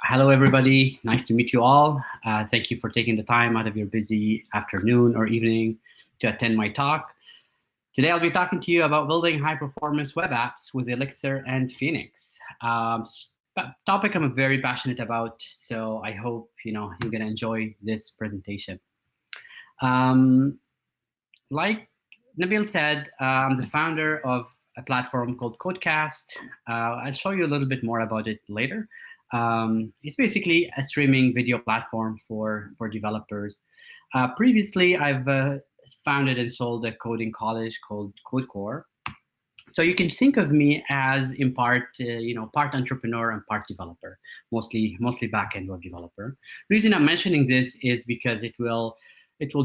Hello, everybody. Nice to meet you all. Thank you for taking the time out of your busy afternoon or evening to attend my talk. Today, I'll be talking to you about building high-performance web apps with Elixir and Phoenix. Topic I'm very passionate about, so I hope you're going to enjoy this presentation. Like Nabil said, I'm the founder of a platform called Codecast. I'll show you a little bit more about it later. It's basically a streaming video platform for developers. Previously, I've founded and sold a coding college called CodeCore. So you can think of me as, in part, part entrepreneur and part developer, mostly back-end web developer. The reason I'm mentioning this is because it will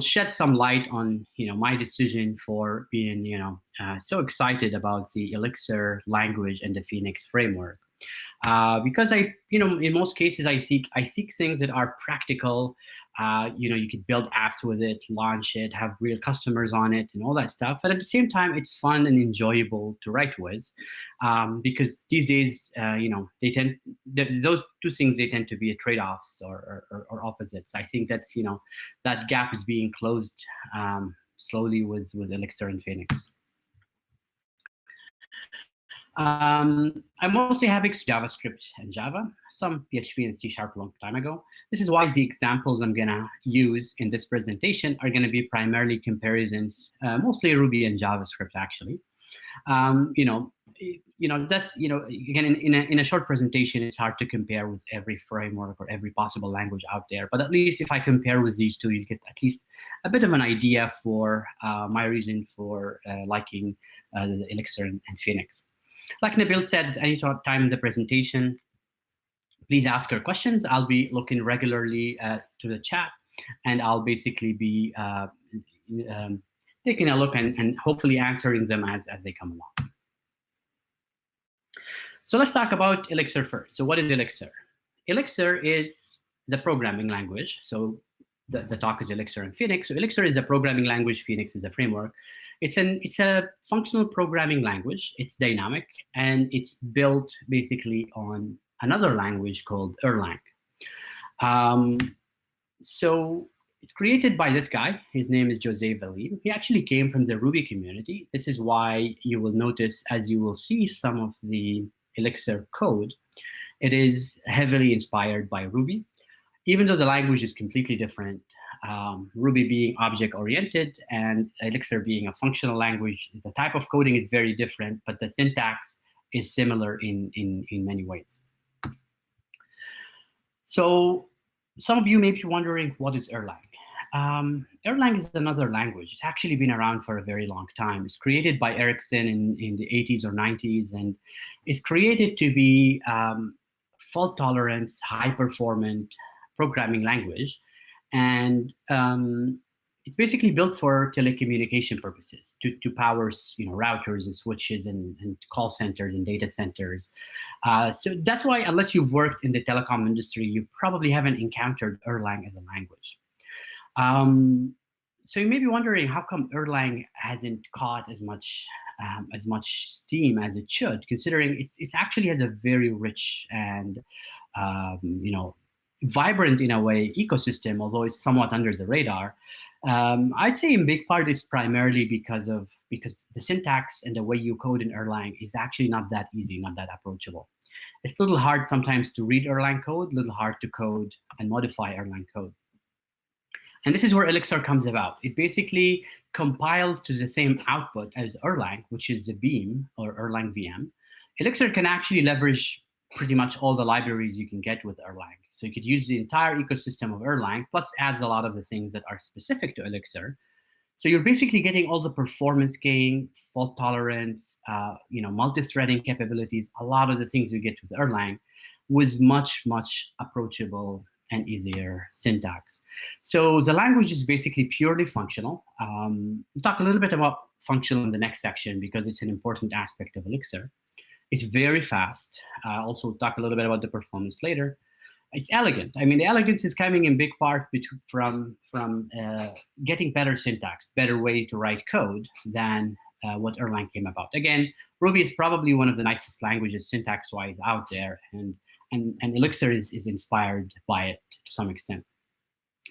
shed some light on my decision for being so excited about the Elixir language and the Phoenix framework. Because in most cases, I seek things that are practical. You could build apps with it, launch it, have real customers on it, and all that stuff. But at the same time, it's fun and enjoyable to write with, because these days, those two things tend to be trade-offs or opposites. I think that's that gap is being closed slowly with Elixir and Phoenix. I mostly have JavaScript and Java, some PHP and C# a long time ago. This is why the examples I'm going to use in this presentation are going to be primarily comparisons, mostly Ruby and JavaScript, actually. That's again in a short presentation, it's hard to compare with every framework or every possible language out there. But at least if I compare with these two, you get at least a bit of an idea for my reason for liking the Elixir and Phoenix. Like Nabil said, at any time in the presentation, please ask your questions. I'll be looking regularly to the chat, and I'll basically be taking a look and hopefully answering them as they come along. So let's talk about Elixir first. So what is Elixir? Elixir is the programming language. So the talk is Elixir and Phoenix. So Elixir is a programming language. Phoenix is a framework. It's a functional programming language. It's dynamic, and it's built basically on another language called Erlang. So it's created by this guy. His name is Jose Valim. He actually came from the Ruby community. This is why you will notice, as you will see some of the Elixir code, it is heavily inspired by Ruby. Even though the language is completely different, Ruby being object-oriented and Elixir being a functional language, the type of coding is very different, but the syntax is similar in many ways. So some of you may be wondering, what is Erlang? Erlang is another language. It's actually been around for a very long time. It's created by Ericsson in the 80s or 90s, and it's created to be fault tolerance, high-performant programming language, and it's basically built for telecommunication purposes to power routers and switches and call centers and data centers. So that's why, unless you've worked in the telecom industry, you probably haven't encountered Erlang as a language. So you may be wondering, how come Erlang hasn't caught as much steam as it should, considering it actually has a very rich and vibrant, in a way, ecosystem, although it's somewhat under the radar. I'd say in big part it's primarily because the syntax and the way you code in Erlang is actually not that easy, not that approachable. It's a little hard sometimes to read Erlang code, a little hard to code and modify Erlang code. And this is where Elixir comes about. It basically compiles to the same output as Erlang, which is the Beam or Erlang VM. Elixir can actually leverage pretty much all the libraries you can get with Erlang. So you could use the entire ecosystem of Erlang, plus adds a lot of the things that are specific to Elixir. So you're basically getting all the performance gain, fault tolerance, multi-threading capabilities, a lot of the things you get with Erlang, with much, much approachable and easier syntax. So the language is basically purely functional. We'll talk a little bit about functional in the next section because it's an important aspect of Elixir. It's very fast. Also talk a little bit about the performance later. It's elegant. I mean, the elegance is coming in big part from getting better syntax, better way to write code than what Erlang came about. Again, Ruby is probably one of the nicest languages syntax-wise out there, and and Elixir is inspired by it to some extent.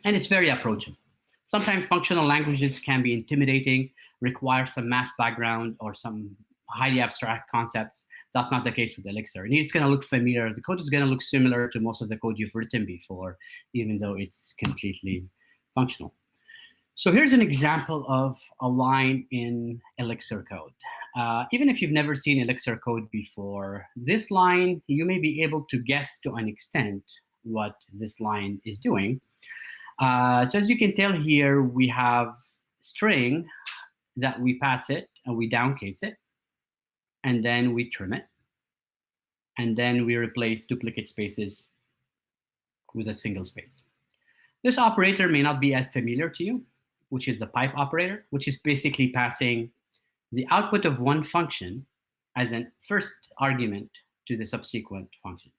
And it's very approachable. Sometimes functional languages can be intimidating, require some math background or some highly abstract concepts. That's not the case with Elixir. And it's going to look familiar. The code is going to look similar to most of the code you've written before, even though it's completely functional. So here's an example of a line in Elixir code. Even if you've never seen Elixir code before, this line, you may be able to guess to an extent what this line is doing. So as you can tell here, we have string that we pass it, and we downcase it, and then we trim it, and then we replace duplicate spaces with a single space. This operator may not be as familiar to you, which is the pipe operator, which is basically passing the output of one function as a first argument to the subsequent function.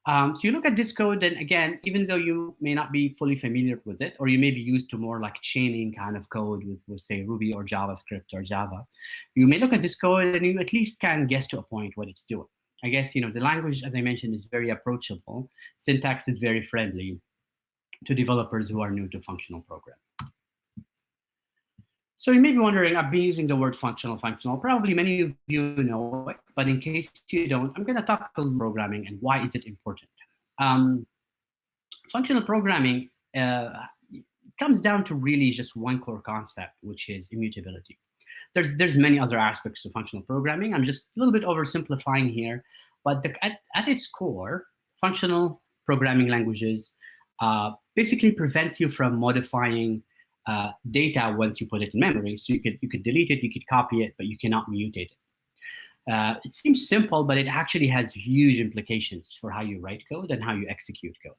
So you look at this code, and again, even though you may not be fully familiar with it, or you may be used to more like chaining kind of code with say, Ruby or JavaScript or Java, you may look at this code and you at least can guess to a point what it's doing. I guess, the language, as I mentioned, is very approachable. Syntax is very friendly to developers who are new to functional programming. So you may be wondering, I've been using the word functional. Probably many of you know it, but in case you don't, I'm going to talk about programming and why is it important. Functional programming comes down to really just one core concept, which is immutability. There's many other aspects to functional programming. I'm just a little bit oversimplifying here, but at its core, functional programming languages basically prevents you from modifying data once you put it in memory. So you could delete it, you could copy it, but you cannot mutate it. It seems simple, but it actually has huge implications for how you write code and how you execute code.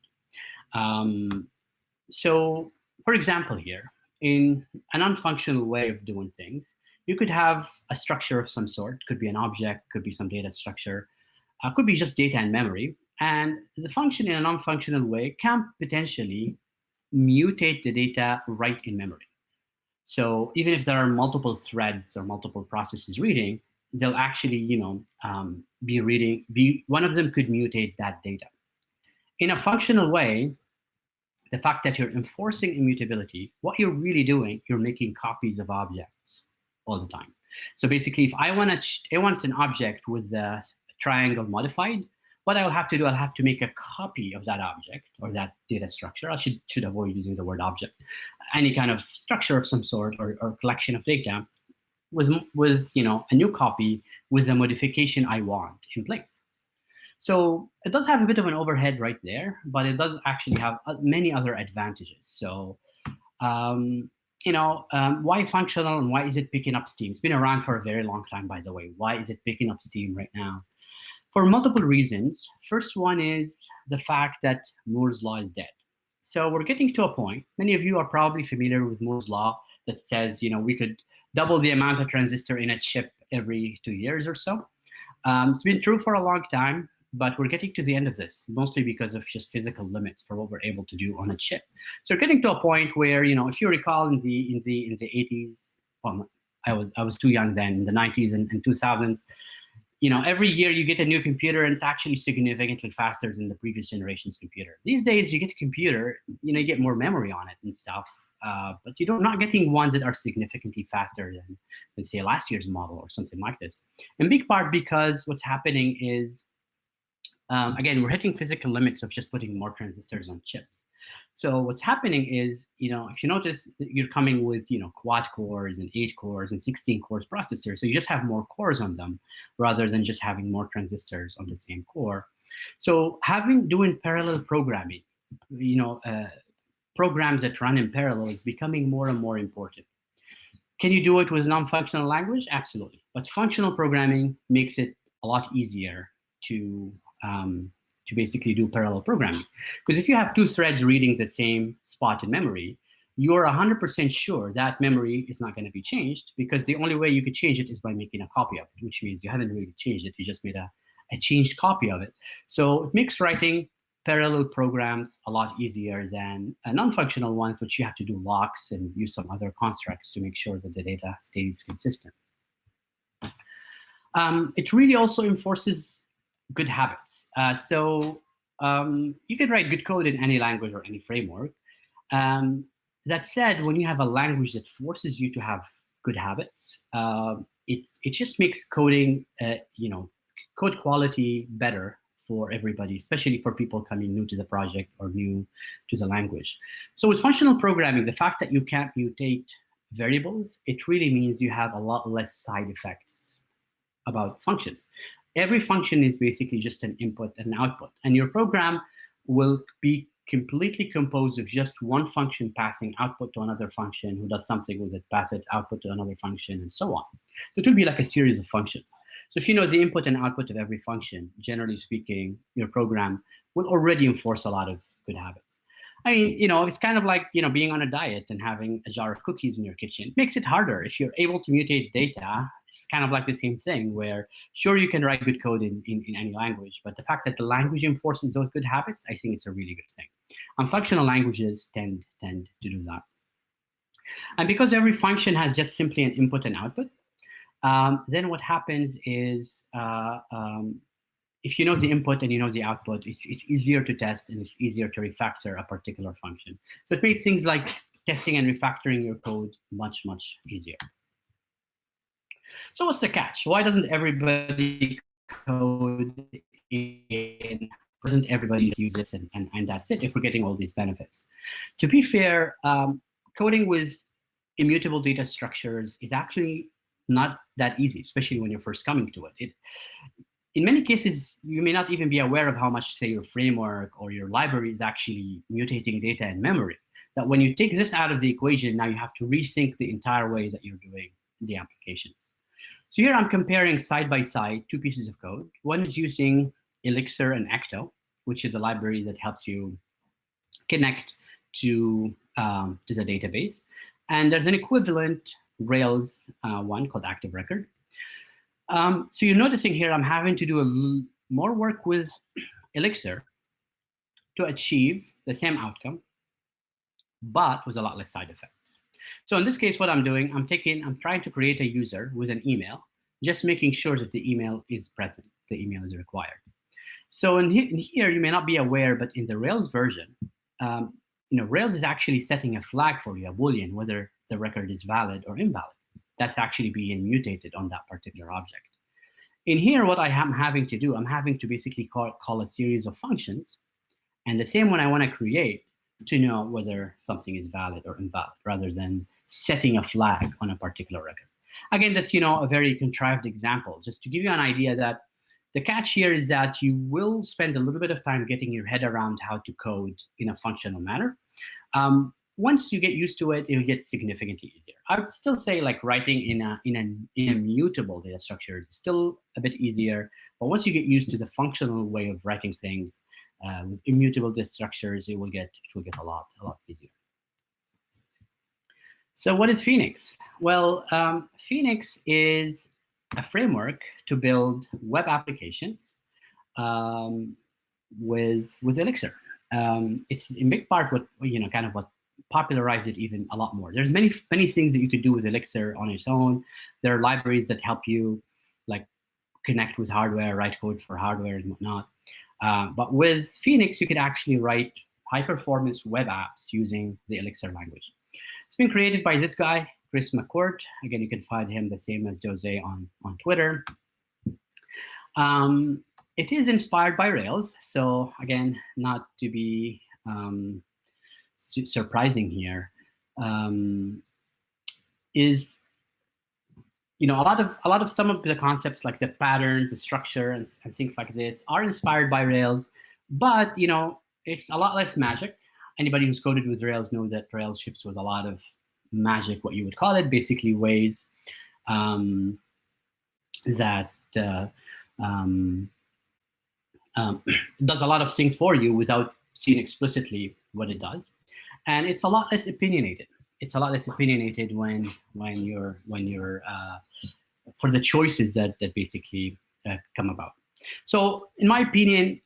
So, for example, here, in a non-functional way of doing things, you could have a structure of some sort. Could be an object, could be some data structure, could be just data in memory. And the function in a non-functional way can potentially mutate the data right in memory. So even if there are multiple threads or multiple processes reading, they'll actually, be reading. One of them could mutate that data. In a functional way, the fact that you're enforcing immutability, what you're really doing, you're making copies of objects all the time. So basically, if I want an object with the triangle modified, what I'll have to do, I'll have to make a copy of that object or that data structure. I should avoid using the word object. Any kind of structure of some sort or collection of data with a new copy with the modification I want in place. So it does have a bit of an overhead right there, but it does actually have many other advantages. So why functional and why is it picking up steam? It's been around for a very long time, by the way. Why is it picking up steam right now? For multiple reasons. First one is the fact that Moore's law is dead. So we're getting to a point, many of you are probably familiar with Moore's law, that says, we could double the amount of transistor in a chip every 2 years or so. It's been true for a long time, but we're getting to the end of this, mostly because of just physical limits for what we're able to do on a chip. So we're getting to a point where, if you recall in the 80s, well, I was too young then, in the 90s and 2000s, every year you get a new computer and it's actually significantly faster than the previous generation's computer. These days you get a computer, you get more memory on it and stuff, but you're not getting ones that are significantly faster than say last year's model or something like this. In big part because what's happening is, again, we're hitting physical limits of just putting more transistors on chips. So what's happening is, if you notice, you're coming with, quad cores and 8 cores and 16 cores processors. So you just have more cores on them rather than just having more transistors on the same core. So doing parallel programming, programs that run in parallel is becoming more and more important. Can you do it with non-functional language? Absolutely. But functional programming makes it a lot easier to basically do parallel programming. Because if you have 2 threads reading the same spot in memory, you're 100% sure that memory is not going to be changed, because the only way you could change it is by making a copy of it, which means you haven't really changed it. You just made a changed copy of it. So it makes writing parallel programs a lot easier than non-functional ones, which you have to do locks and use some other constructs to make sure that the data stays consistent. It really also enforces good habits. You can write good code in any language or any framework. That said, when you have a language that forces you to have good habits, it just makes coding, code quality better for everybody, especially for people coming new to the project or new to the language. So with functional programming, the fact that you can't mutate variables, it really means you have a lot less side effects about functions. Every function is basically just an input and an output, and your program will be completely composed of just one function passing output to another function who does something with it, pass it output to another function, and so on. So it will be like a series of functions. So if you know the input and output of every function, generally speaking, your program will already enforce a lot of good habits. I mean, it's kind of like, being on a diet and having a jar of cookies in your kitchen. It makes it harder. If you're able to mutate data, it's kind of like the same thing where, sure, you can write good code in any language, but the fact that the language enforces those good habits, I think it's a really good thing. And functional languages tend to do that. And because every function has just simply an input and output, then what happens is, if you know the input and you know the output, it's easier to test and it's easier to refactor a particular function. So it makes things like testing and refactoring your code much, much easier. So what's the catch? Why doesn't everybody code in? Doesn't everybody use this and that's it if we're getting all these benefits? To be fair, coding with immutable data structures is actually not that easy, especially when you're first coming to it. In many cases, you may not even be aware of how much, say, your framework or your library is actually mutating data in memory. That when you take this out of the equation, now you have to rethink the entire way that you're doing the application. So here I'm comparing side by side two pieces of code. One is using Elixir and Ecto, which is a library that helps you connect to the database. And there's an equivalent Rails one called Active Record. So you're noticing here I'm having to do more work with Elixir to achieve the same outcome, but with a lot less side effects. So in this case, what I'm doing, I'm trying to create a user with an email, just making sure that the email is present, the email is required. So in here, you may not be aware, but in the Rails version, Rails is actually setting a flag for you, a Boolean, whether the record is valid or invalid. That's actually being mutated on that particular object. In here, what I am having to do, I'm having to basically call a series of functions, and the same one I want to create to know whether something is valid or invalid, rather than setting a flag on a particular record. Again, that's a very contrived example, just to give you an idea that the catch here is that you will spend a little bit of time getting your head around how to code in a functional manner. Once you get used to it, it'll get significantly easier. I would still say like writing in an immutable data structure is still a bit easier, but once you get used to the functional way of writing things with immutable data structures, it will get a lot easier. So what is Phoenix? Well, Phoenix is a framework to build web applications with Elixir. It's in big part what popularized it even a lot more. There's many things that you could do with Elixir on its own. There are libraries that help you like connect with hardware, write code for hardware and whatnot. But with Phoenix, you could actually write high-performance web apps using the Elixir language. It's been created by this guy, Chris McCourt. Again, you can find him the same as Jose on Twitter. It is inspired by Rails. So again, not to be surprising here, is a lot of some of the concepts like the patterns, the structure, and things like this are inspired by Rails, but it's a lot less magic. Anybody who's coded with Rails knows that Rails ships with a lot of magic, what you would call it, basically ways that does a lot of things for you without seeing explicitly what it does. And it's a lot less opinionated. It's a lot less opinionated when you're for the choices that basically come about. So in my opinion,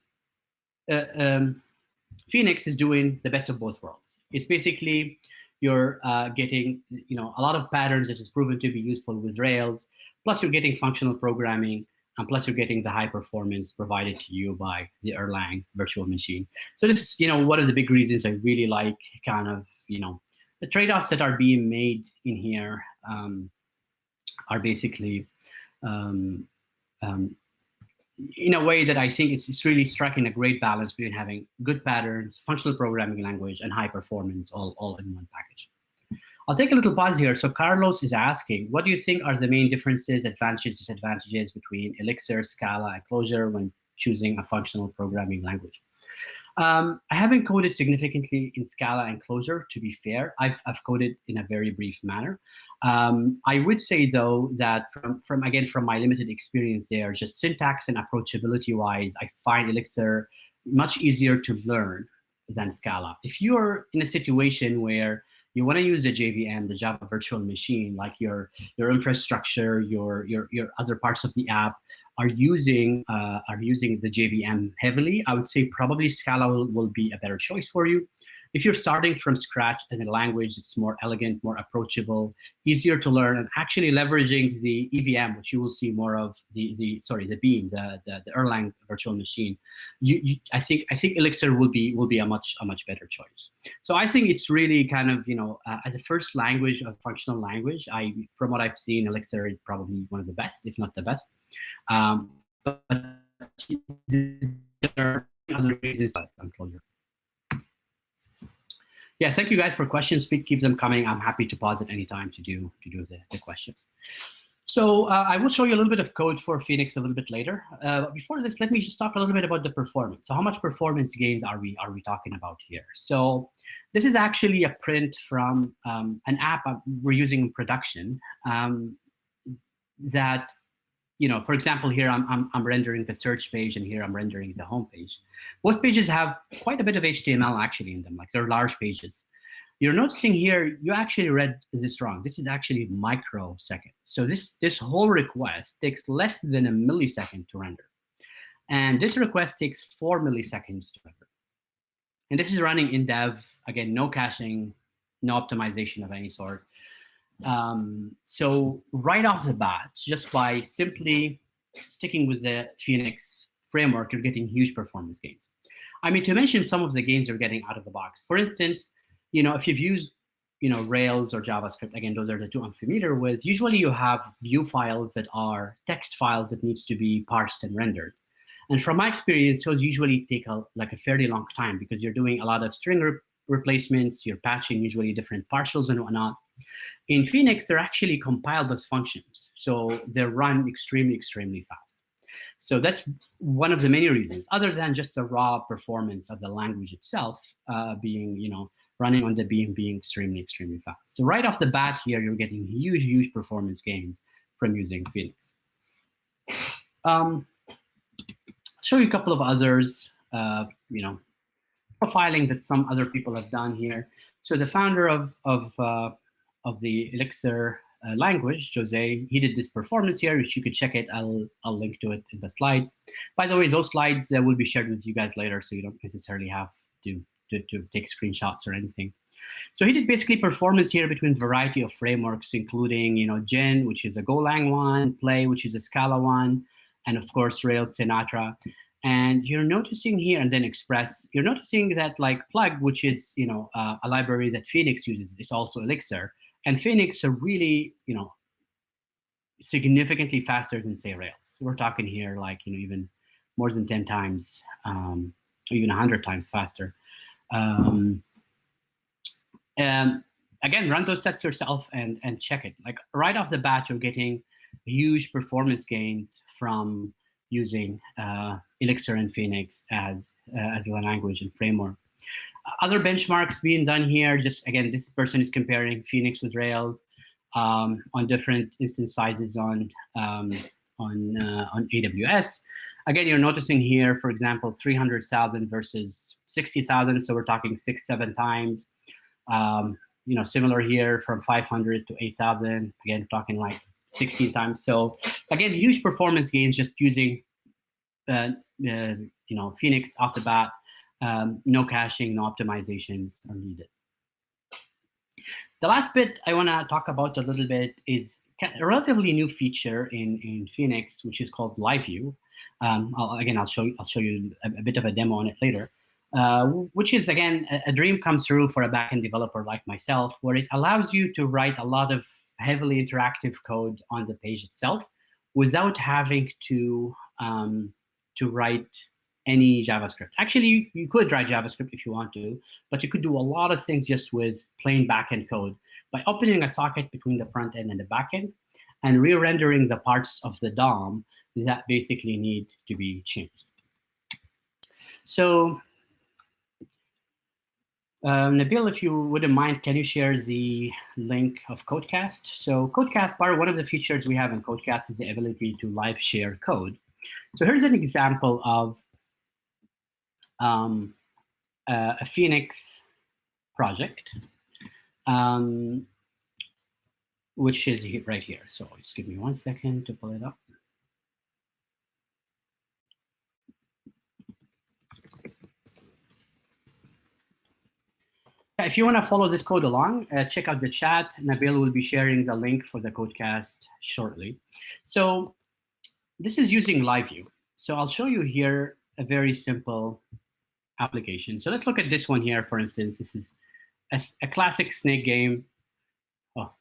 Phoenix is doing the best of both worlds. It's basically you're getting a lot of patterns that is proven to be useful with Rails, plus you're getting functional programming and plus you're getting the high performance provided to you by the Erlang Virtual Machine. So this is, one of the big reasons I really like kind of, the trade-offs that are being made in here are basically in a way that I think it's really striking a great balance between having good patterns, functional programming language, and high performance all in one package. I'll take a little pause here. So Carlos is asking, what do you think are the main differences, advantages, disadvantages between Elixir, Scala, and Clojure when choosing a functional programming language? I haven't coded significantly in Scala and Clojure, to be fair. I've coded in a very brief manner. I would say, though, that from my limited experience there, just syntax and approachability-wise, I find Elixir much easier to learn than Scala. If you're in a situation where you want to use the JVM, the Java Virtual Machine, like your infrastructure, your other parts of the app are using the JVM heavily, I would say probably Scala will be a better choice for you. If you're starting from scratch as a language, it's more elegant, more approachable, easier to learn, and actually leveraging the EVM, which you will see more of the Beam, the Erlang Virtual Machine. I think Elixir will be a much better choice. So I think it's really kind of as a first language, a functional language. From what I've seen, Elixir is probably one of the best, if not the best. But there are other reasons like Clojure. Yeah, thank you guys for questions. Keep them coming. I'm happy to pause at any time to do the questions. So I will show you a little bit of code for Phoenix a little bit later. But before this, let me just talk a little bit about the performance. So how much performance gains are we talking about here? So this is actually a print from an app we're using in production that, for example, here I'm rendering the search page, and here I'm rendering the home page. Both pages have quite a bit of HTML actually in them, like they're large pages. You're noticing here, you actually read this wrong. This is actually microsecond. So this whole request takes less than a millisecond to render. And this request takes 4 milliseconds to render. And this is running in dev. Again, no caching, no optimization of any sort. So right off the bat, just by simply sticking with the Phoenix framework, you're getting huge performance gains. I mean, to mention some of the gains you're getting out of the box. For instance, if you've used, Rails or JavaScript, again, those are the two I'm familiar with. Usually you have view files that are text files that needs to be parsed and rendered. And from my experience, those usually take a fairly long time because you're doing a lot of string replacements, you're patching usually different partials and whatnot. In Phoenix, they're actually compiled as functions. So they're run extremely, extremely fast. So that's one of the many reasons, other than just the raw performance of the language itself being, running on the Beam being extremely, extremely fast. So right off the bat here, you're getting huge, huge performance gains from using Phoenix. I'll show you a couple of others, profiling that some other people have done here. So the founder of the Elixir language, Jose, he did this performance here, which you could check it. I'll link to it in the slides. By the way, those slides will be shared with you guys later, so you don't necessarily have to take screenshots or anything. So he did basically performance here between variety of frameworks, including Gen, which is a Golang one, Play, which is a Scala one, and of course Rails, Sinatra. And you're noticing here, and then Express, you're noticing that like Plug, which is a library that Phoenix uses, is also Elixir. And Phoenix are really significantly faster than say Rails. We're talking here like even more than 10 times, or even 100 times faster. Again, run those tests yourself and check it. Like right off the bat, you're getting huge performance gains from using Elixir and Phoenix as a language and framework. Other benchmarks being done here, just again, this person is comparing Phoenix with Rails on different instance sizes on AWS. Again, you're noticing here, for example, 300,000 versus 60,000. So we're talking 6-7 times. Similar here from 500 to 8,000. Again, talking like 16 times. So again, huge performance gains just using Phoenix off the bat. No caching, no optimizations are needed. The last bit I want to talk about a little bit is a relatively new feature in Phoenix, which is called LiveView. I'll show you a bit of a demo on it later. Which is, again, a dream come true for a backend developer like myself, where it allows you to write a lot of heavily interactive code on the page itself without having to write any JavaScript. Actually, you could write JavaScript if you want to, but you could do a lot of things just with plain backend code by opening a socket between the front end and the backend and re-rendering the parts of the DOM that basically need to be changed. So Nabil, if you wouldn't mind, can you share the link of Codecast? So Codecast, one of the features we have in Codecast is the ability to live share code. So here's an example of a Phoenix project, which is right here. So just give me 1 second to pull it up. If you want to follow this code along, check out the chat. Nabil will be sharing the link for the Codecast shortly. So this is using LiveView. So I'll show you here a very simple application. So let's look at this one here, for instance. This is a classic snake game. Oh,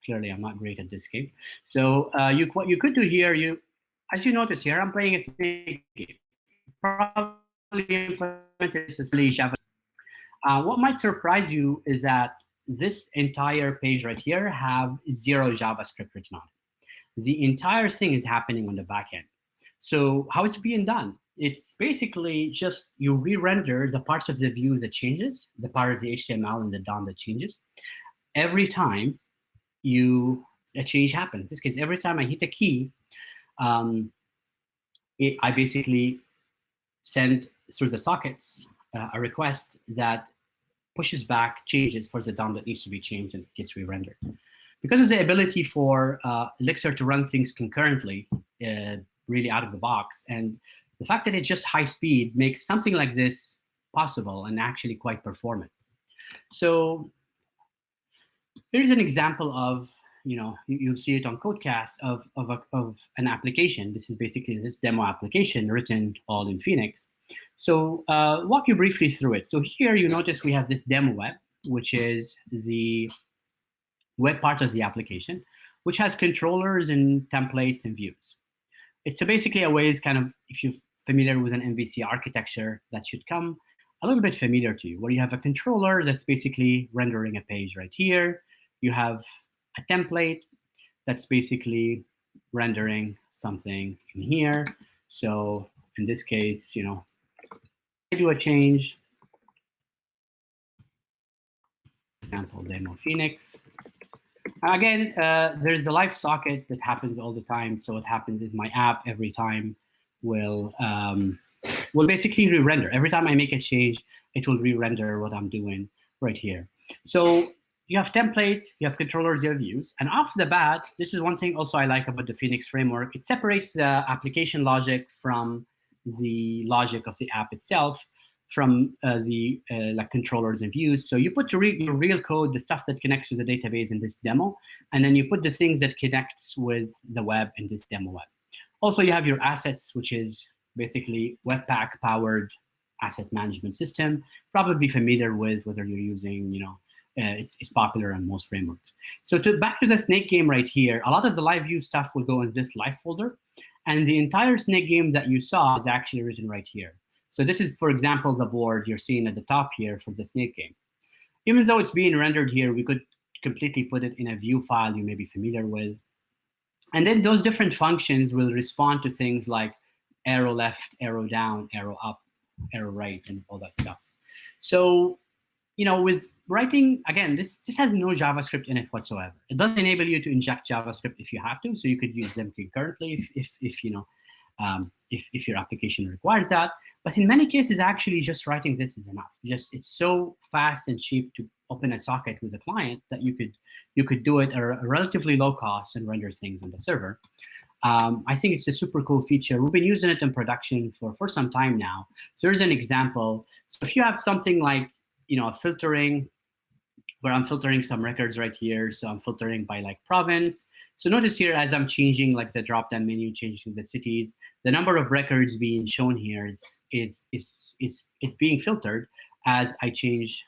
clearly I'm not great at this game. So what you could do here, as you notice here, I'm playing a snake game. Probably implemented this as Java. What might surprise you is that this entire page right here have 0 JavaScript written on it. The entire thing is happening on the back end. So how it's being done? It's basically just you re-render the parts of the view that changes, the part of the HTML and the DOM that changes. Every time a change happens. In this case, every time I hit a key, I basically send through the sockets a request that pushes back changes for the DOM that needs to be changed and it gets re-rendered. Because of the ability for Elixir to run things concurrently, really out of the box, and the fact that it's just high speed makes something like this possible and actually quite performant. So here's an example of, you'll see it on Codecast of an application. This is basically this demo application written all in Phoenix. So walk you briefly through it. So here you notice we have this demo web, which is the web part of the application, which has controllers and templates and views. It's basically a way, it's kind of, if you're familiar with an MVC architecture, that should come a little bit familiar to you, where you have a controller that's basically rendering a page right here. You have a template that's basically rendering something in here. So in this case, I do a change, example demo Phoenix. Again, there's a live socket that happens all the time. So what happens is my app every time will basically re-render. Every time I make a change, it will re-render what I'm doing right here. So you have templates, you have controllers, you have views. And off the bat, this is one thing also I like about the Phoenix framework. It separates the application logic from the logic of the app itself, from the like controllers and views. So you put your real code, the stuff that connects to the database in this demo, and then you put the things that connects with the web in this demo web. Also, you have your assets, which is basically Webpack-powered asset management system. Probably familiar with whether you're using, it's popular on most frameworks. So back to the snake game right here, a lot of the LiveView stuff will go in this live folder. And the entire snake game that you saw is actually written right here. So this is, for example, the board you're seeing at the top here for the snake game. Even though it's being rendered here, we could completely put it in a view file you may be familiar with. And then those different functions will respond to things like arrow left, arrow down, arrow up, arrow right, and all that stuff. So, with writing, again, this has no JavaScript in it whatsoever. It doesn't enable you to inject JavaScript if you have to, so you could use them concurrently if your application requires that. But in many cases, actually, just writing this is enough. It's so fast and cheap to open a socket with a client that you could do it at a relatively low cost and render things on the server. I think it's a super cool feature. We've been using it in production for some time now. So here's an example. So if you have something like, filtering where I'm filtering some records right here. So I'm filtering by like province. So notice here, as I'm changing like the drop-down menu, changing the cities, the number of records being shown here is being filtered as I change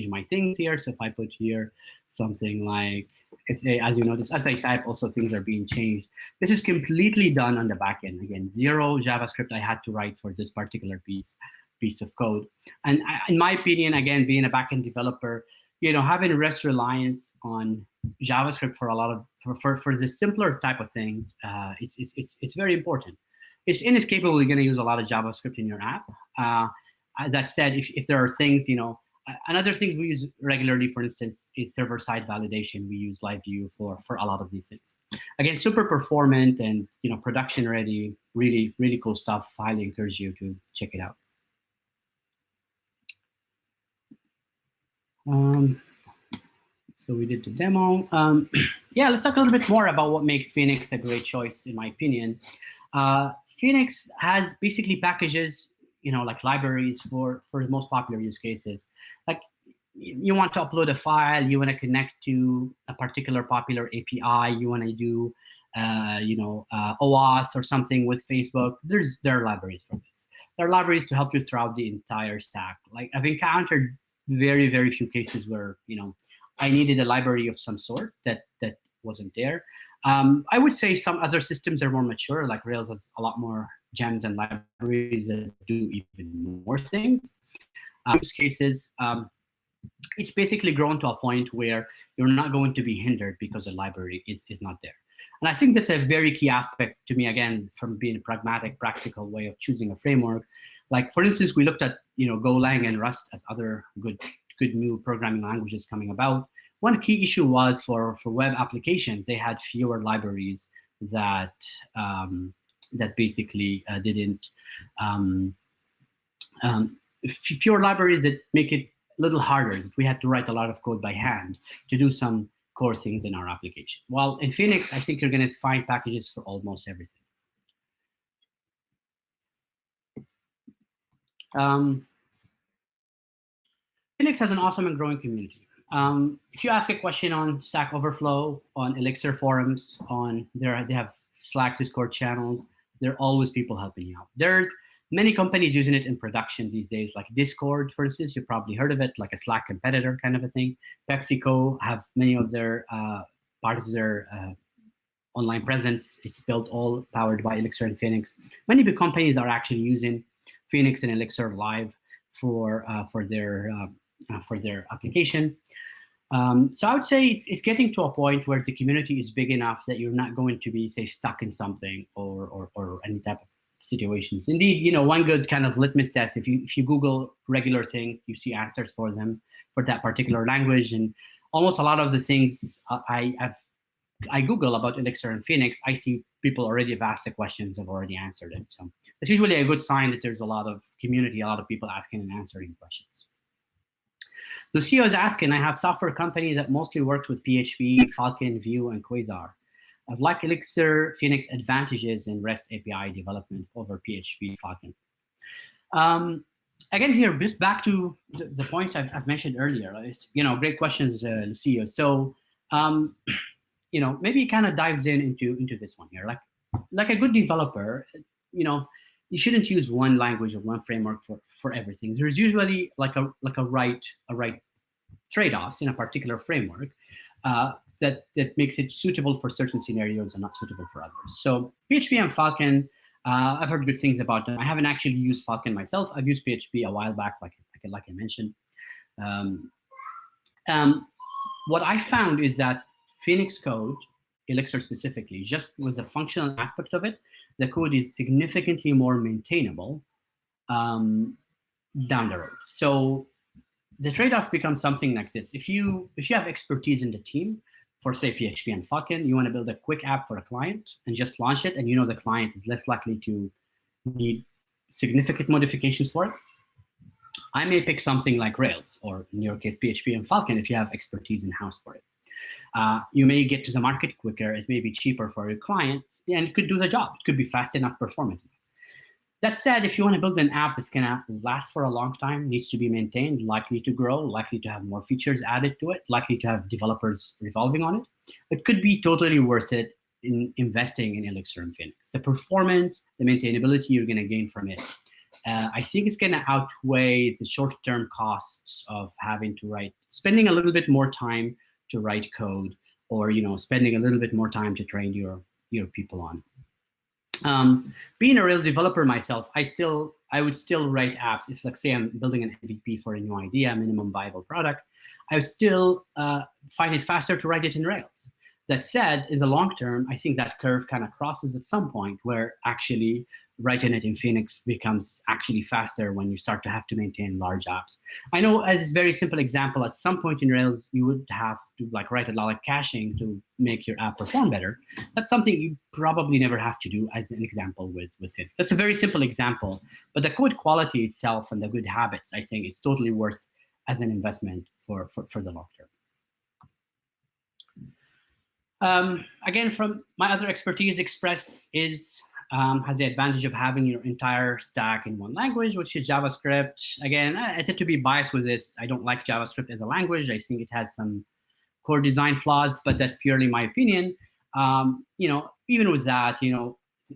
my things here. So if I put here something like, as you notice, as I type, also things are being changed. This is completely done on the back end. Again, zero JavaScript I had to write for this particular piece of code. And in my opinion, again, being a backend developer, having less reliance on JavaScript for a lot of for the simpler type of things, it's very important. It's inescapable. You're going to use a lot of JavaScript in your app. That said, if there are things, another thing we use regularly, for instance, is server-side validation. We use LiveView for a lot of these things. Again, super performant and production ready. Really, really cool stuff. Highly encourage you to check it out. So we did the demo. Yeah, let's talk a little bit more about what makes Phoenix a great choice, in my opinion. Phoenix has basically packages, like libraries for the most popular use cases. Like you want to upload a file, you want to connect to a particular popular API, you want to do, OAuth or something with Facebook. There are libraries for this. There are libraries to help you throughout the entire stack. Like I've encountered very, very few cases where, I needed a library of some sort that wasn't there. I would say some other systems are more mature, like Rails has a lot more gems and libraries that do even more things. Use cases, it's basically grown to a point where you're not going to be hindered because the library is not there. And I think that's a very key aspect to me, again, from being a pragmatic, practical way of choosing a framework. Like, for instance, we looked at Golang and Rust as other good new programming languages coming about. One key issue was for web applications, they had fewer libraries that basically didn't fewer libraries that make it a little harder. We had to write a lot of code by hand to do some core things in our application. While in Phoenix, I think you're going to find packages for almost everything. Phoenix has an awesome and growing community. If you ask a question on Stack Overflow, on Elixir forums, they have Slack, Discord channels, there are always people helping you out. There's many companies using it in production these days, like Discord, for instance. You've probably heard of it, like a Slack competitor kind of a thing. PepsiCo have many of their part of their online presence. It's built all powered by Elixir and Phoenix. Many big companies are actually using Phoenix and Elixir Live for their application. So I would say it's getting to a point where the community is big enough that you're not going to be, say, stuck in something or any type of situations. Indeed, one good kind of litmus test, if you Google regular things, you see answers for them for that particular language. And almost a lot of the things I Google about Elixir and Phoenix, I see people already have asked the questions, have already answered it. So it's usually a good sign that there's a lot of community, a lot of people asking and answering questions. Lucio is asking, I have software company that mostly works with PHP, Falcon, Vue, and Quasar. I'd like Elixir Phoenix advantages in REST API development over PHP, Falcon. Again, here, just back to the points I've mentioned earlier. It's, great questions, Lucio. So, maybe it kind of dives into this one here. Like a good developer, you shouldn't use one language or one framework for everything. There's usually like a right trade-offs in a particular framework that makes it suitable for certain scenarios and not suitable for others. So PHP and Falcon, I've heard good things about them. I haven't actually used Falcon myself. I've used PHP a while back, like I mentioned. What I found is that Phoenix code, Elixir specifically, just with the functional aspect of it, the code is significantly more maintainable down the road. So the trade-offs become something like this. If you have expertise in the team for, say, PHP and Falcon, you want to build a quick app for a client and just launch it, and the client is less likely to need significant modifications for it, I may pick something like Rails, or in your case, PHP and Falcon, if you have expertise in-house for it. You may get to the market quicker. It may be cheaper for your client, and it could do the job. It could be fast enough, performance. That said, if you want to build an app that's going to last for a long time, needs to be maintained, likely to grow, likely to have more features added to it, likely to have developers revolving on it, it could be totally worth it in investing in Elixir and Phoenix. The performance, the maintainability you're going to gain from it, I think it's going to outweigh the short-term costs of having to spending a little bit more time to write code, or spending a little bit more time to train your people on. Being a Rails developer myself, I would still write apps. If, let's say, I'm building an MVP for a new idea, a minimum viable product, I would still find it faster to write it in Rails. That said, in the long term, I think that curve kind of crosses at some point where actually writing it in Phoenix becomes actually faster when you start to have to maintain large apps. I know, as a very simple example, at some point in Rails, you would have to write a lot of caching to make your app perform better. That's something you probably never have to do, as an example with Phoenix. That's a very simple example, but the code quality itself and the good habits, I think it's totally worth as an investment for the long term. Again, from my other expertise, Express has the advantage of having your entire stack in one language, which is JavaScript. Again, I tend to be biased with this. I don't like JavaScript as a language. I think it has some core design flaws, but that's purely my opinion. Even with that,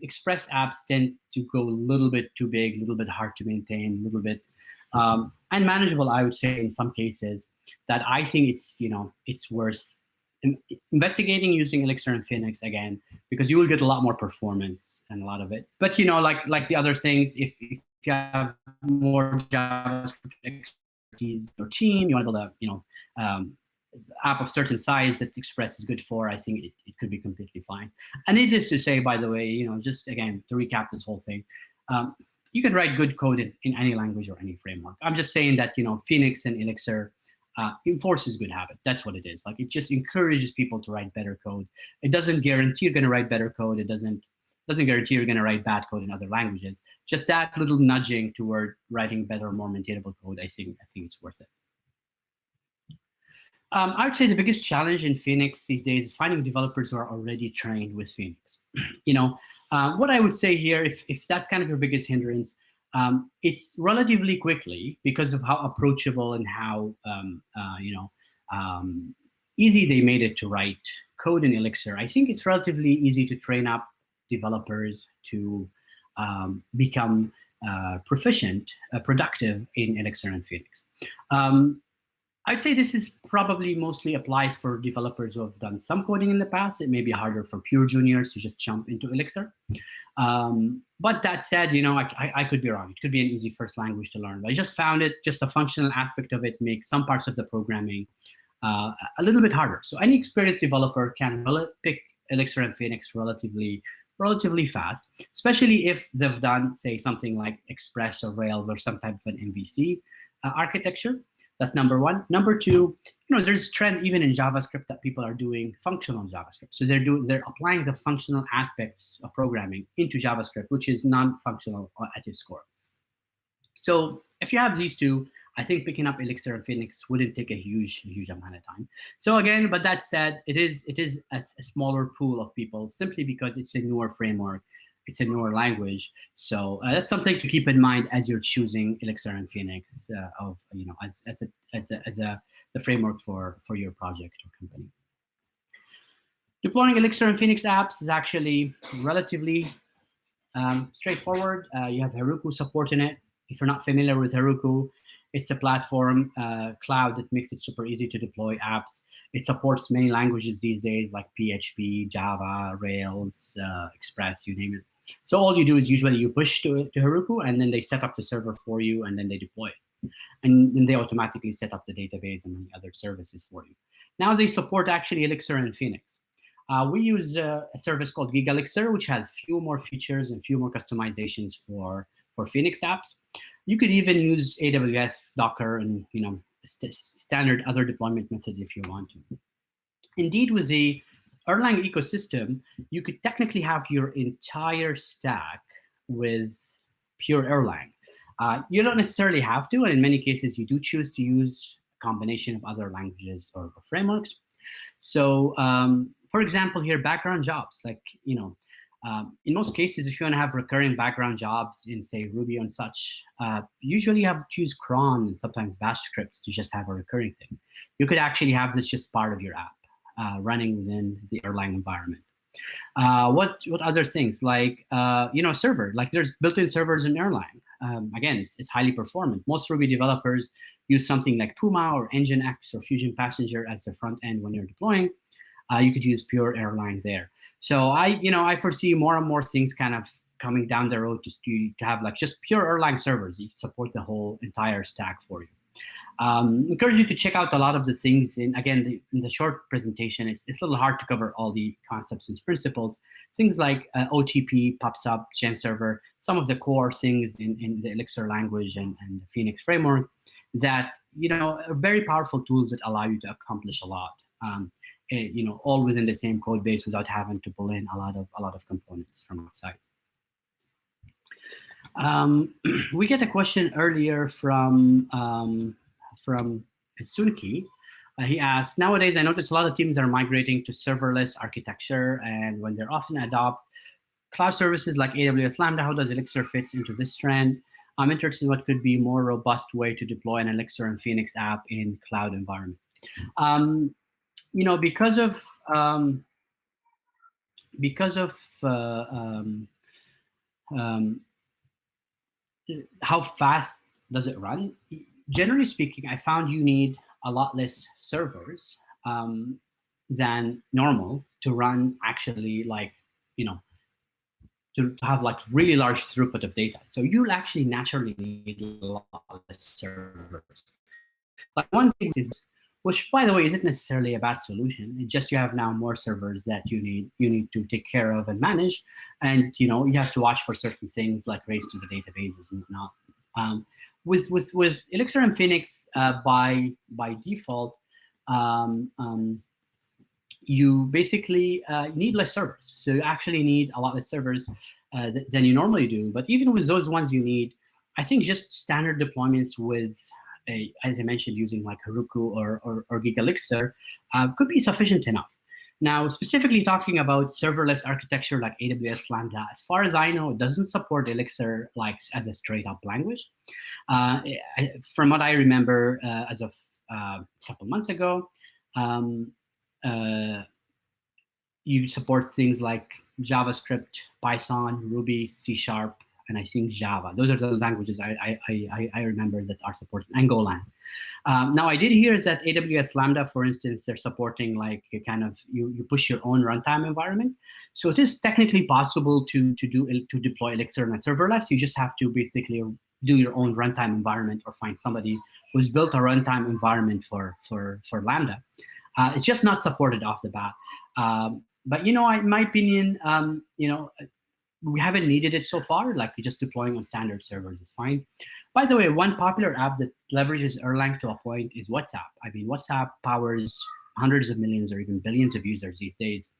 Express apps tend to go a little bit too big, a little bit hard to maintain, a little bit unmanageable, I would say, in some cases. That I think it's worth investigating using Elixir and Phoenix again, because you will get a lot more performance and a lot of it. But like the other things, if you have more JavaScript expertise in your team, you want to build a app of certain size that Express is good for, I think it could be completely fine. And needless to say, by the way, just again to recap this whole thing, you can write good code in any language or any framework. I'm just saying that Phoenix and Elixir enforces good habit. That's what it is. It just encourages people to write better code. It doesn't guarantee you're going to write better code. It doesn't guarantee you're going to write bad code in other languages. Just that little nudging toward writing better, more maintainable code, I think it's worth it. I would say the biggest challenge in Phoenix these days is finding developers who are already trained with Phoenix. What I would say here, if that's kind of your biggest hindrance, it's relatively quickly, because of how approachable and how easy they made it to write code in Elixir. I think it's relatively easy to train up developers to become proficient, productive in Elixir and Phoenix. I'd say this is probably mostly applies for developers who have done some coding in the past. It may be harder for pure juniors to just jump into Elixir. But that said, I could be wrong. It could be an easy first language to learn. But I just found just a functional aspect of it makes some parts of the programming a little bit harder. So any experienced developer can pick Elixir and Phoenix relatively fast, especially if they've done, say, something like Express or Rails or some type of an MVC architecture. That's number one. Number two, there's a trend even in JavaScript that people are doing functional JavaScript. So they're applying the functional aspects of programming into JavaScript, which is non-functional at its core. So if you have these two, I think picking up Elixir and Phoenix wouldn't take a huge amount of time. So again, but that said, it is a smaller pool of people simply because it's a newer framework. It's a newer language, so that's something to keep in mind as you're choosing Elixir and Phoenix as the framework for your project or company. Deploying Elixir and Phoenix apps is actually relatively straightforward. You have Heroku support in it. If you're not familiar with Heroku, it's a platform cloud that makes it super easy to deploy apps. It supports many languages these days, like PHP, Java, Rails, Express, you name it. So all you do is usually you push to Heroku, and then they set up the server for you, and then they deploy it. And then they automatically set up the database and many other services for you. Now they support actually Elixir and Phoenix. We use a service called GigaElixir, which has few more features and few more customizations for Phoenix apps. You could even use AWS, Docker, and standard other deployment methods if you want to. Indeed, with the Erlang ecosystem, you could technically have your entire stack with pure Erlang. You don't necessarily have to, and in many cases, you do choose to use a combination of other languages or frameworks. So, for example, here, background jobs, like, In most cases, if you want to have recurring background jobs in, say, Ruby and such, usually you have to use cron and sometimes bash scripts to just have a recurring thing. You could actually have this just part of your app running within the Erlang environment. What other things, like server, like there's built-in servers in Erlang. Again, it's highly performant. Most Ruby developers use something like Puma or Nginx or Fusion Passenger as the front end when you're deploying. You could use pure Erlang there. So I foresee more and more things kind of coming down the road to have like just pure Erlang servers. You can support the whole entire stack for you. Encourage you to check out a lot of the things. In the short presentation, it's a little hard to cover all the concepts and principles. Things like OTP, PubSub, Gen server, some of the core things in the Elixir language and the Phoenix framework that are very powerful tools that allow you to accomplish a lot. All within the same code base without having to pull in a lot of components from outside. We get a question earlier from Sunki. He asked, nowadays I notice a lot of teams are migrating to serverless architecture, and when they're often adopt cloud services like AWS Lambda, how does Elixir fits into this trend? I'm interested in what could be a more robust way to deploy an Elixir and Phoenix app in cloud environment. Because of how fast does it run? Generally speaking, I found you need a lot less servers than normal to run actually to have like really large throughput of data. So you'll actually naturally need a lot less servers. Like one thing is, which by the way isn't necessarily a bad solution. It's just you have now more servers that you need to take care of and manage, and you have to watch for certain things like race to the databases and whatnot. With Elixir and Phoenix, by default, you basically need less servers. So you actually need a lot less servers than you normally do. But even with those ones you need, I think just standard deployments with, as I mentioned, using like Heroku or GigaElixir could be sufficient enough. Now, specifically talking about serverless architecture like AWS Lambda, as far as I know, it doesn't support Elixir like as a straight-up language. From what I remember, as of a couple months ago, you support things like JavaScript, Python, Ruby, C#, and I think Java. Those are the languages I remember that are supported, and Golang. Now, I did hear that AWS Lambda, for instance, they're supporting like kind of you push your own runtime environment. So it is technically possible to deploy Elixir in a serverless. You just have to basically do your own runtime environment or find somebody who's built a runtime environment for Lambda. It's just not supported off the bat. But in my opinion, we haven't needed it so far. Like just deploying on standard servers is fine. By the way, one popular app that leverages Erlang to a point is WhatsApp. I mean, WhatsApp powers hundreds of millions or even billions of users these days,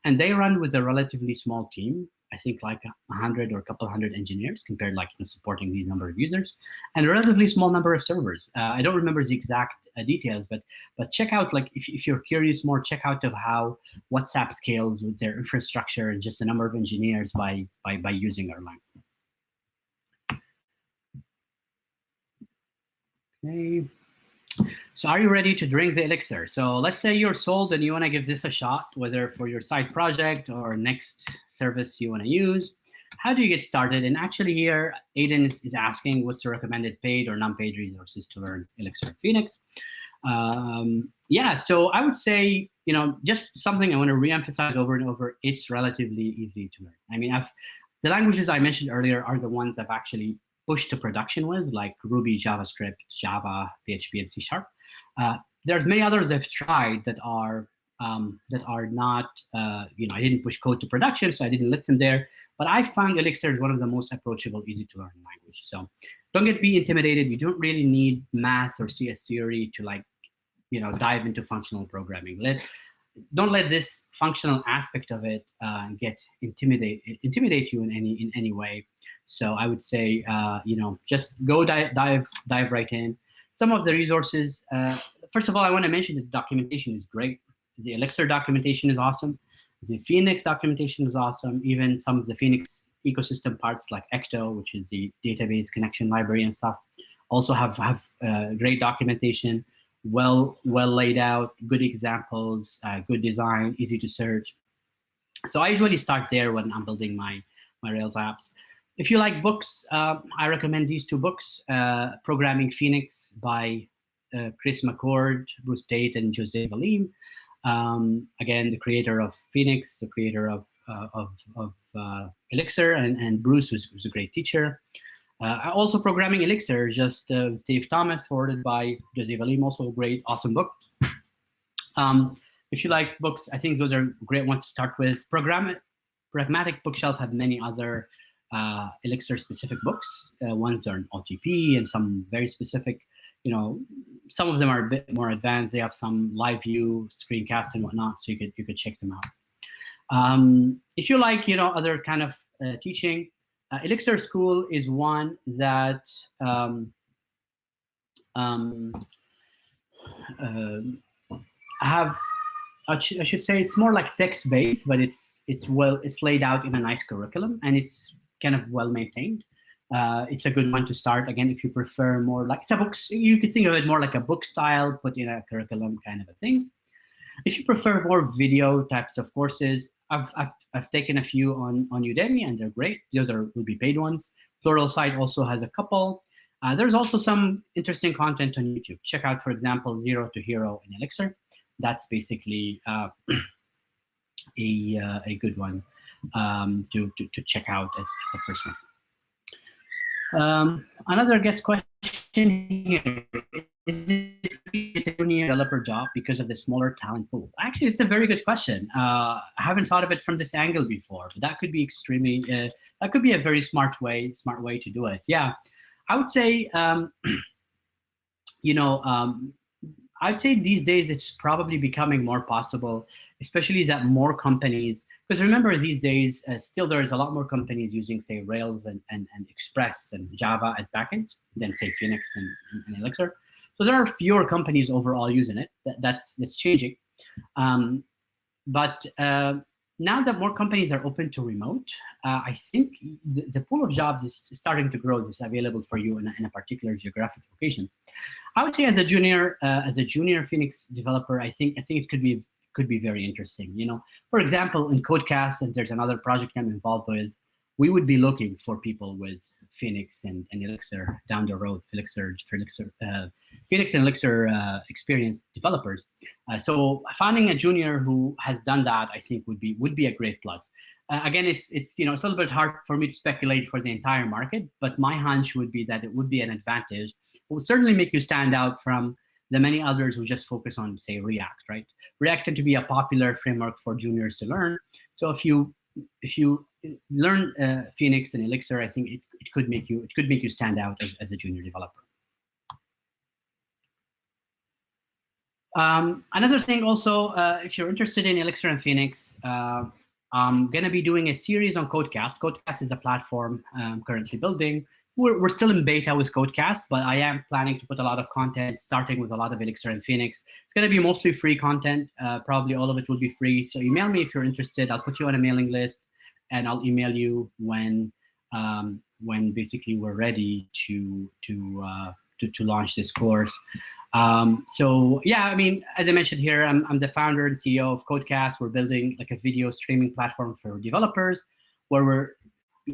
and they run with a relatively small team. I think like 100 or a couple hundred engineers compared like supporting these number of users, and a relatively small number of servers. I don't remember the exact details, but check out, like if you're curious more, check out of how WhatsApp scales with their infrastructure and just the number of engineers by using Erlang. Okay. So are you ready to drink the Elixir? So let's say you're sold and you want to give this a shot, whether for your side project or next service you want to use. How do you get started? And actually here, Aiden is asking what's the recommended paid or non-paid resources to learn Elixir and Phoenix. Yeah, so I would say, just something I want to reemphasize over and over, it's relatively easy to learn. I mean, the languages I mentioned earlier are the ones I've actually pushed to production with, like Ruby, JavaScript, Java, PHP, and C#. There's many others I've tried that are not, I didn't push code to production, so I didn't list them there. But I found Elixir is one of the most approachable, easy to learn language. So don't be intimidated. You don't really need math or CS theory to dive into functional programming. Don't let this functional aspect of it intimidate you in any way. So I would say, just go dive right in. Some of the resources. First of all, I want to mention that documentation is great. The Elixir documentation is awesome. The Phoenix documentation is awesome. Even some of the Phoenix ecosystem parts like Ecto, which is the database connection library and stuff, also have great documentation, well laid out, good examples, good design, easy to search. So I usually start there when I'm building my Rails apps. If you like books, I recommend these two books, Programming Phoenix by Chris McCord, Bruce Tate, and Jose Valim. Again, the creator of Phoenix, the creator of Elixir, and Bruce, who's a great teacher. Also, Programming Elixir, just Steve Thomas, forwarded by Jose Valim, also a great, awesome book. If you like books, I think those are great ones to start with. Pragmatic Bookshelf have many other Elixir-specific books. Ones are in OTP and some very specific. Some of them are a bit more advanced. They have some LiveView, screencast, and whatnot, so you could check them out. If you like, other kind of teaching, Elixir School is one that I should say it's more like text-based, but it's laid out in a nice curriculum, and it's kind of well maintained. It's a good one to start. Again, if you prefer more like books, you could think of it more like a book style, put in a curriculum kind of a thing. If you prefer more video types of courses, I've taken a few on Udemy, and they're great. Those will be paid ones. Pluralsight also has a couple. There's also some interesting content on YouTube. Check out, for example, Zero to Hero in Elixir. That's basically a good one to check out as the first one. Another guest question here: is it a junior developer job because of the smaller talent pool? Actually, it's a very good question. I haven't thought of it from this angle before, but that could be extremely. That could be a very smart way to do it. Yeah, I would say. I'd say these days it's probably becoming more possible, especially that more companies, because remember these days still there's a lot more companies using, say, Rails and Express and Java as backend than, say, Phoenix and Elixir. So there are fewer companies overall using it. That's changing. But now that more companies are open to remote, I think the pool of jobs is starting to grow. That's available for you in a particular geographic location. I would say as a junior Phoenix developer, I think it could be very interesting. For example, in Codecast, and there's another project I'm involved with, we would be looking for people with Phoenix and Elixir down the road, Phoenix and Elixir experienced developers. So finding a junior who has done that, I think, would be a great plus. Again, it's a little bit hard for me to speculate for the entire market, but my hunch would be that it would be an advantage. It would certainly make you stand out from the many others who just focus on, say, React, right? React tends to be a popular framework for juniors to learn. So if you learn Phoenix and Elixir, I think it could make you stand out as a junior developer. Another thing also, if you're interested in Elixir and Phoenix, I'm going to be doing a series on Codecast. Codecast is a platform I'm currently building. We're still in beta with Codecast, but I am planning to put a lot of content, starting with a lot of Elixir and Phoenix. It's going to be mostly free content. Probably all of it will be free. So email me if you're interested. I'll put you on a mailing list, and I'll email you when basically we're ready to launch this course. So yeah, I mean, as I mentioned here, I'm the founder and CEO of Codecast. We're building like a video streaming platform for developers, where we're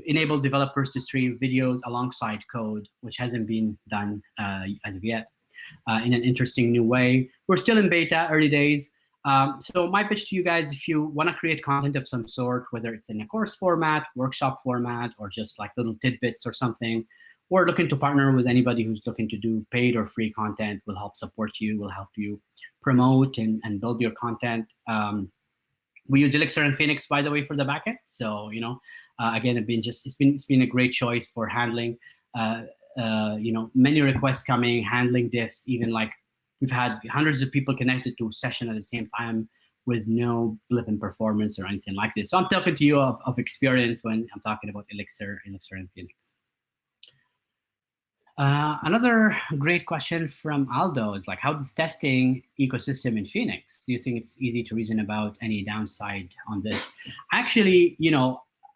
enable developers to stream videos alongside code, which hasn't been done as of yet, in an interesting new way. We're still in beta, early days. So my pitch to you guys, if you want to create content of some sort, whether it's in a course format, workshop format, or just like little tidbits or something, we're looking to partner with anybody who's looking to do paid or free content. We'll help support you. We'll help you promote and build your content. We use Elixir and Phoenix, by the way, for the backend. So again, it's been a great choice for handling many requests coming, handling diffs. Even like we've had hundreds of people connected to a session at the same time with no blip in performance or anything like this. So I'm talking to you of experience when I'm talking about Elixir and Phoenix. Another great question from Aldo is like, how does testing ecosystem in Phoenix? Do you think it's easy to reason about any downside on this? Actually,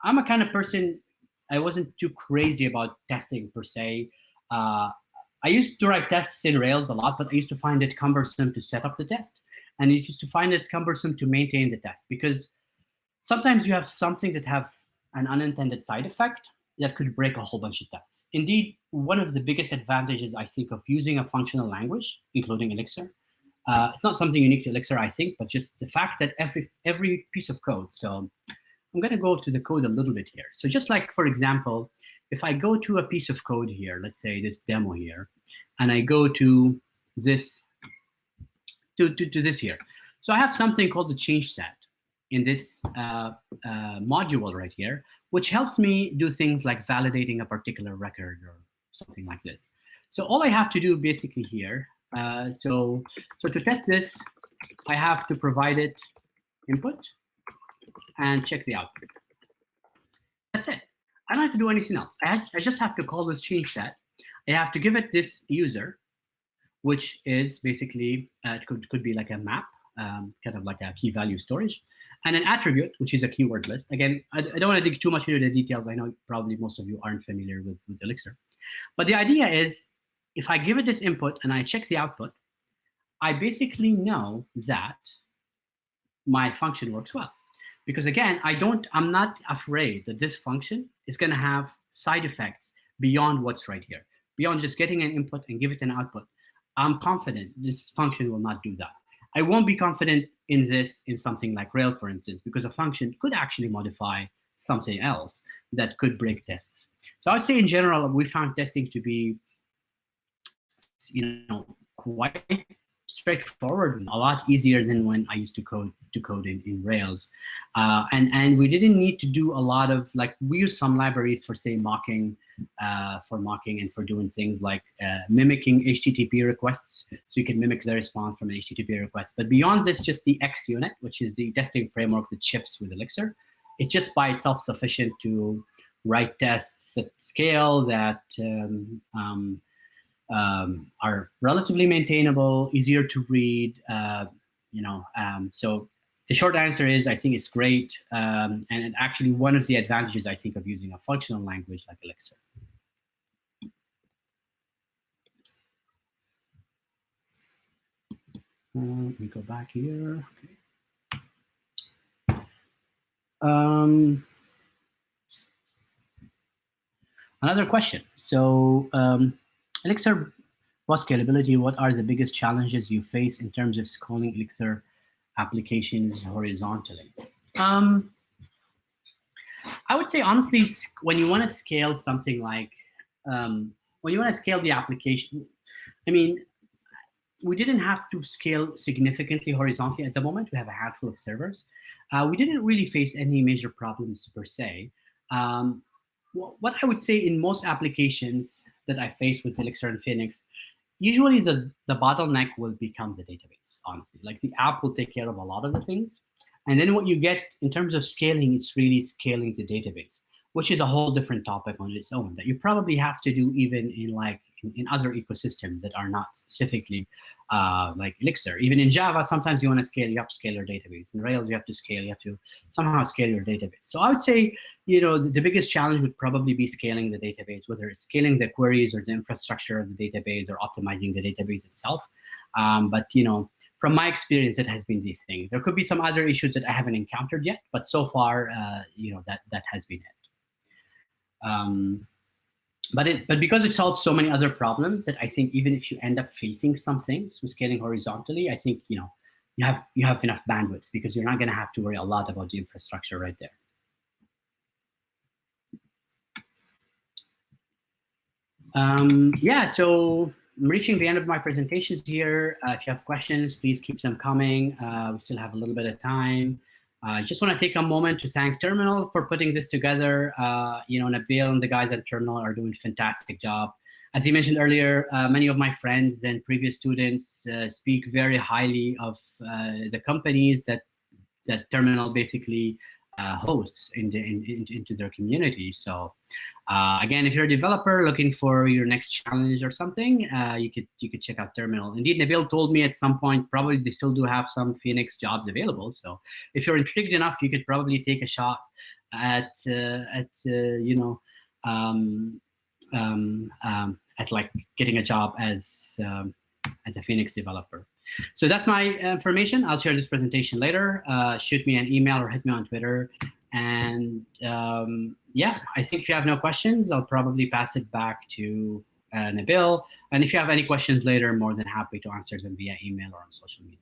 I'm a kind of person, I wasn't too crazy about testing per se. I used to write tests in Rails a lot, but I used to find it cumbersome to set up the test. And I used to find it cumbersome to maintain the test, because sometimes you have something that have an unintended side effect that could break a whole bunch of tests. Indeed, one of the biggest advantages, I think, of using a functional language, including Elixir, it's not something unique to Elixir, I think, but just the fact that every piece of code. So I'm going to go to the code a little bit here. So just like, for example, if I go to a piece of code here, let's say this demo here, and I go to this, to this here. So I have something called the change set in this module right here, which helps me do things like validating a particular record or something like this. So all I have to do basically here, so to test this, I have to provide it input and check the output. That's it. I don't have to do anything else. I just have to call this change set. I have to give it this user, which is basically, it could be like a map, kind of like a key value storage, and an attribute, which is a keyword list. Again, I don't want to dig too much into the details. I know probably most of you aren't familiar with Elixir. But the idea is, if I give it this input and I check the output, I basically know that my function works well. Because again, I'm not afraid that this function is going to have side effects beyond what's right here, beyond just getting an input and give it an output. I'm confident this function will not do that. I won't be confident in this in something like Rails, for instance, because a function could actually modify something else that could break tests. So I would say in general, we found testing to be, quite straightforward, a lot easier than when I used to code in Rails. And we didn't need to do a lot of, like, we use some libraries for, say, mocking and for doing things like mimicking HTTP requests. So you can mimic the response from an HTTP request. But beyond this, just the X unit, which is the testing framework that ships with Elixir, it's just by itself sufficient to write tests at scale that are relatively maintainable, easier to read. So the short answer is, I think it's great, and actually one of the advantages, I think, of using a functional language like Elixir. Let me go back here. Okay. Another question. So Elixir was scalability. What are the biggest challenges you face in terms of scaling Elixir applications horizontally? I would say, honestly, when you want to scale something like, when you want to scale the application, I mean, we didn't have to scale significantly horizontally at the moment. We have a handful of servers. We didn't really face any major problems per se. What I would say, in most applications that I faced with Elixir and Phoenix, usually the bottleneck will become the database, honestly. Like, the app will take care of a lot of the things. And then what you get in terms of scaling, it's really scaling the database, which is a whole different topic on its own that you probably have to do even in other ecosystems that are not specifically like Elixir. Even in Java, sometimes you want to scale, you have to scale your database. In Rails, you have to scale, you have to somehow scale your database. So I would say, the biggest challenge would probably be scaling the database, whether it's scaling the queries or the infrastructure of the database or optimizing the database itself. But from my experience, it has been these things. There could be some other issues that I haven't encountered yet, but so far, that has been it. But because it solves so many other problems, that I think even if you end up facing some things with scaling horizontally, I think you have enough bandwidth, because you're not going to have to worry a lot about the infrastructure right there. Yeah, so I'm reaching the end of my presentations here. If you have questions, please keep them coming. We still have a little bit of time. I just want to take a moment to thank Terminal for putting this together. Nabil and the guys at Terminal are doing a fantastic job. As you mentioned earlier, many of my friends and previous students speak very highly of the companies that Terminal basically hosts into their community. So again, if you're a developer looking for your next challenge or something, you could check out Terminal. Indeed, Nabil told me at some point probably they still do have some Phoenix jobs available. So if you're intrigued enough, you could probably take a shot at at like getting a job as a Phoenix developer. So that's my information. I'll share this presentation later. Shoot me an email or hit me on Twitter. And yeah, I think if you have no questions, I'll probably pass it back to Nabil. And if you have any questions later, I'm more than happy to answer them via email or on social media.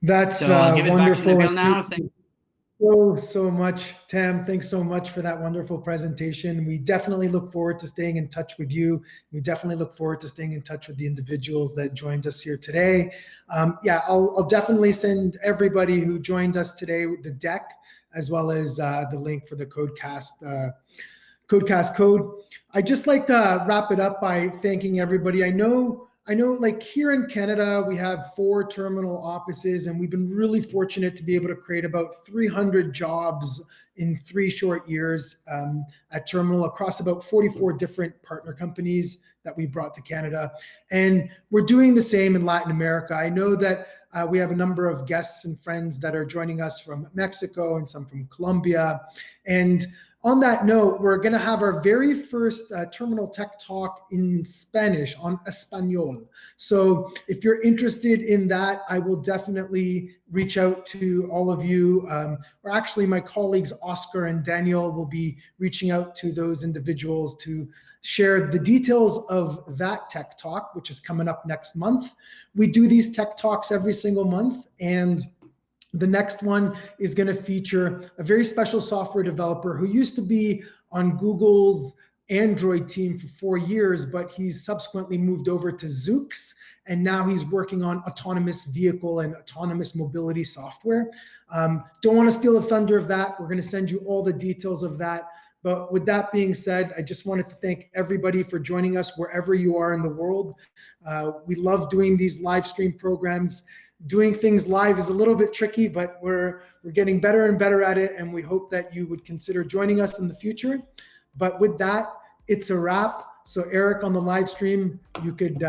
That's so I'll give it wonderful. Back to Nabil now. So much, Tam. Thanks so much for that wonderful presentation. We definitely look forward to staying in touch with you. We definitely look forward to staying in touch with the individuals that joined us here today. Yeah, I'll definitely send everybody who joined us today the deck, as well as the link for the Codecast code. I'd just like to wrap it up by thanking everybody. I know like here in Canada, we have 4 terminal offices, and we've been really fortunate to be able to create about 300 jobs in 3 short years at Terminal across about 44 different partner companies that we brought to Canada. And we're doing the same in Latin America. I know that we have a number of guests and friends that are joining us from Mexico and some from Colombia. And on that note, we're going to have our very first Terminal Tech Talk in Spanish, on Español. So if you're interested in that, I will definitely reach out to all of you. Or actually, my colleagues Oscar and Daniel will be reaching out to those individuals to share the details of that Tech Talk, which is coming up next month. We do these Tech Talks every single month, and the next one is going to feature a very special software developer who used to be on Google's Android team for 4 years, but he's subsequently moved over to Zoox, and now he's working on autonomous vehicle and autonomous mobility software. Don't want to steal the thunder of that. We're going to send you all the details of that. But with that being said, I just wanted to thank everybody for joining us wherever you are in the world. We love doing these live stream programs. Doing things live is a little bit tricky, but we're getting better and better at it, and we hope that you would consider joining us in the future. But with that, it's a wrap. So Eric, on the live stream, you could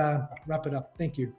wrap it up. Thank you.